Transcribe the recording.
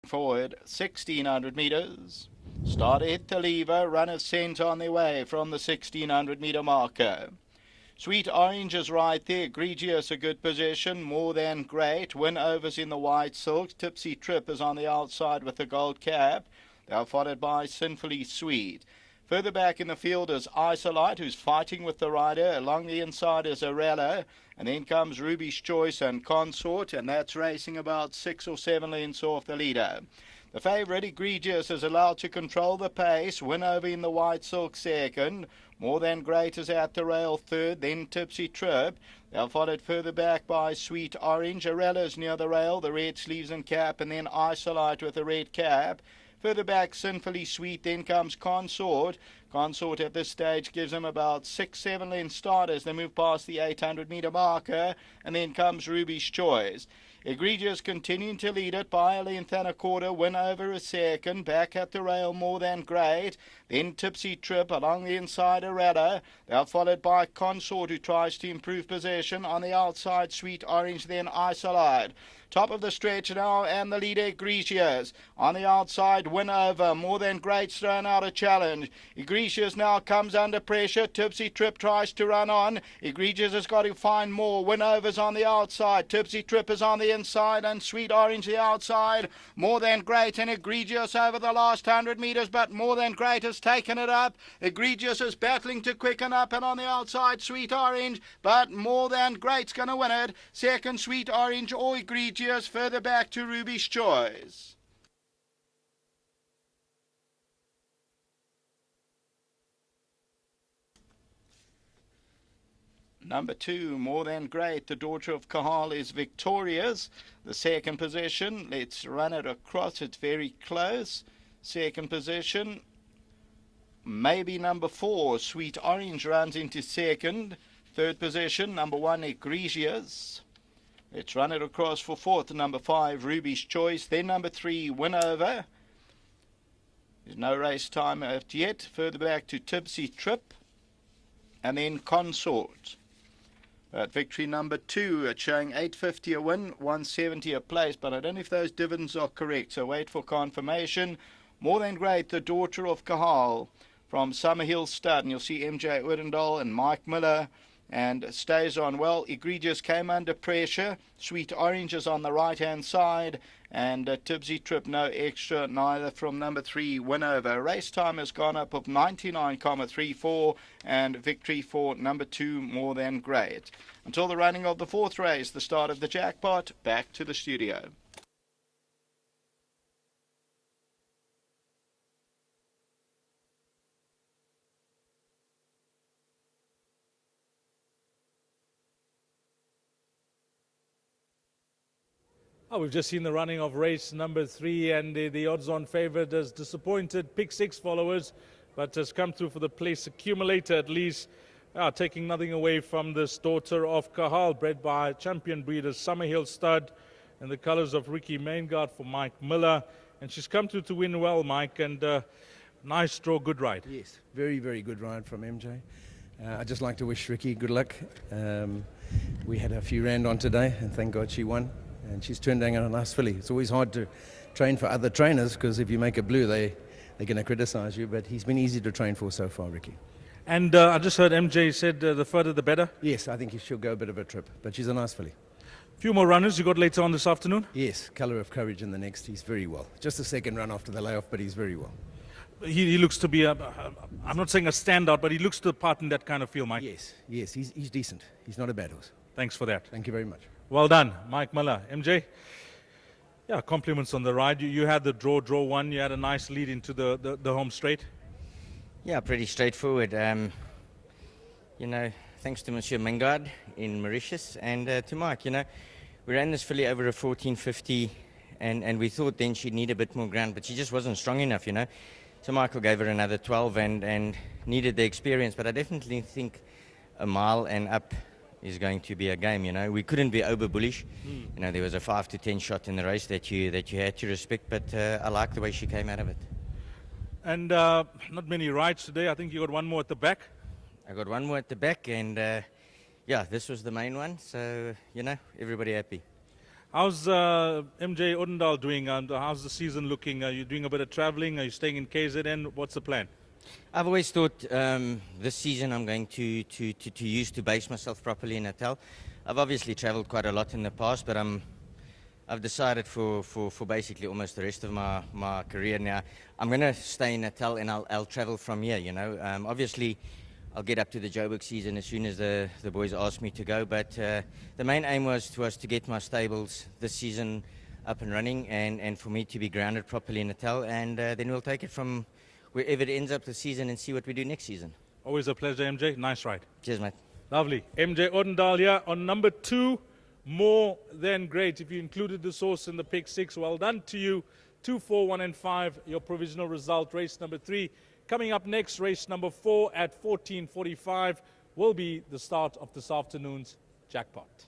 Forward, 1600 metres. Start hit the lever, runners sent on their way from the 1600 metre marker. Sweet Orange is right there. Egregious a good position, more than great. Win overs in the white silks. Tipsy Trip is on the outside with the gold cap. They are followed by Sinfully Sweet. Further back in the field is Isolite, who's fighting with the rider. Along the inside is Arella. And then comes Ruby's Choice and Consort, and that's racing about 6 or 7 lengths off the leader. The favourite, Egregious, is allowed to control the pace. Win over in the white silk second. More Than Great is at the rail third, then Tipsy Trip. They're followed further back by Sweet Orange. Arella's near the rail, the red sleeves and cap, and then Isolite with the red cap. Further back, Sinfully Sweet, then comes Consort. Consort at this stage gives them about 6-7 length start as they move past the 800 metre marker, and then comes Ruby's Choice. Egregious continuing to lead it by a length and a quarter, win over a second, back at the rail More Than Great, then Tipsy Trip along the inside Arella. They are followed by Consort, who tries to improve possession. On the outside, Sweet Orange, then Isolite. Top of the stretch now, and the leader Egregious. On the outside, Win Over. More Than Great's thrown out a challenge. Egregious now comes under pressure. Tipsy Trip tries to run on. Egregious has got to find more. Win Over's on the outside. Tipsy Trip is on the inside, and Sweet Orange the outside. More Than Great and Egregious over the last 100 metres, but More Than Great has taken it up. Egregious is battling to quicken up, and on the outside, Sweet Orange, but More Than Great's going to win it. Second, Sweet Orange or Egregious. Further back to Ruby's Choice. Number 2, More Than Great, the daughter of Kahal, is victorious. The second position, let's run it across, it's very close. Second position, maybe number 4, Sweet Orange runs into second. Third position, number 1, Egregious. Let's run it across for fourth, number 5, Ruby's Choice. Then number 3, Win Over. There's no race time yet. Further back to Tipsy Trip. And then Consort. But victory number 2, it's showing 850 a win, 170 a place. But I don't know if those dividends are correct, so wait for confirmation. More Than Great, the daughter of Kahal, from Summerhill Stud. And you'll see MJ Odendaal and Mike Miller. And stays on well. Egregious came under pressure. Sweet Orange is on the right hand side, and Tipsy Trip no extra neither from number 3, Win Over. Race time has gone up of 99.34, and victory for number 2, More Than Great. Until the running of the fourth race, the start of the jackpot, back to the studio. Oh, we've just seen the running of race number 3, and the odds-on favourite has disappointed Pick 6 followers, but has come through for the place accumulator at least, taking nothing away from this daughter of Kahal, bred by champion breeder Summerhill Stud, and the colours of Ricky Maingard for Mike Miller. And she's come through to win well, Mike, and nice draw, good ride. Yes, very, very good ride from MJ. I'd just like to wish Ricky good luck. We had a few rand on today, and thank God she won. And she's turned down a nice filly. It's always hard to train for other trainers because if you make a blue, they're going to criticise you. But he's been easy to train for so far, Ricky. And I just heard MJ said the further the better. Yes, I think she'll go a bit of a trip. But she's a nice filly. Few more runners you got later on this afternoon? Yes, Colour of Courage in the next. He's very well. Just a second run after the layoff, but he's very well. He looks to be, I'm not saying a standout, but he looks to the part in that kind of field, Mike. Yes, he's decent. He's not a bad horse. Thanks for that. Thank you very much. Well done, Mike Miller. MJ? Yeah, compliments on the ride. You had the draw one. You had a nice lead into the home straight. Yeah, pretty straightforward. You know, thanks to Monsieur Mingard in Mauritius and to Mike. You know, we ran this filly over a 1450, and we thought then she'd need a bit more ground, but she just wasn't strong enough, you know. So Michael gave her another 12 and needed the experience, but I definitely think a mile and up is going to be a game, you know. We couldn't be over bullish. You know, there was a 5 to 10 shot in the race that you had to respect, but I like the way she came out of it. And not many rides today. I think you got one more at the back. I got one more at the back, and yeah, this was the main one, so, you know, everybody happy. How's MJ Odendal doing? And how's the season looking? Are you doing a bit of traveling? Are you staying in KZN? What's the plan? I've always thought this season I'm going to use to base myself properly in Natal. I've obviously traveled quite a lot in the past, but I've decided for basically almost the rest of my career now, I'm going to stay in Natal and I'll travel from here, you know. Obviously, I'll get up to the Joburg season as soon as the boys ask me to go, but the main aim was to get my stables this season up and running and for me to be grounded properly in Natal, and then we'll take it from wherever it ends up the season and see what we do next season. Always a pleasure, MJ. Nice ride. Cheers, mate. Lovely. MJ Odendal here on number 2. More than great. If you included the source in the pick 6, well done to you. 2, 4, 1 and 5, your provisional result. Race number 3. Coming up next, race number 4 at 14:45 will be the start of this afternoon's jackpot.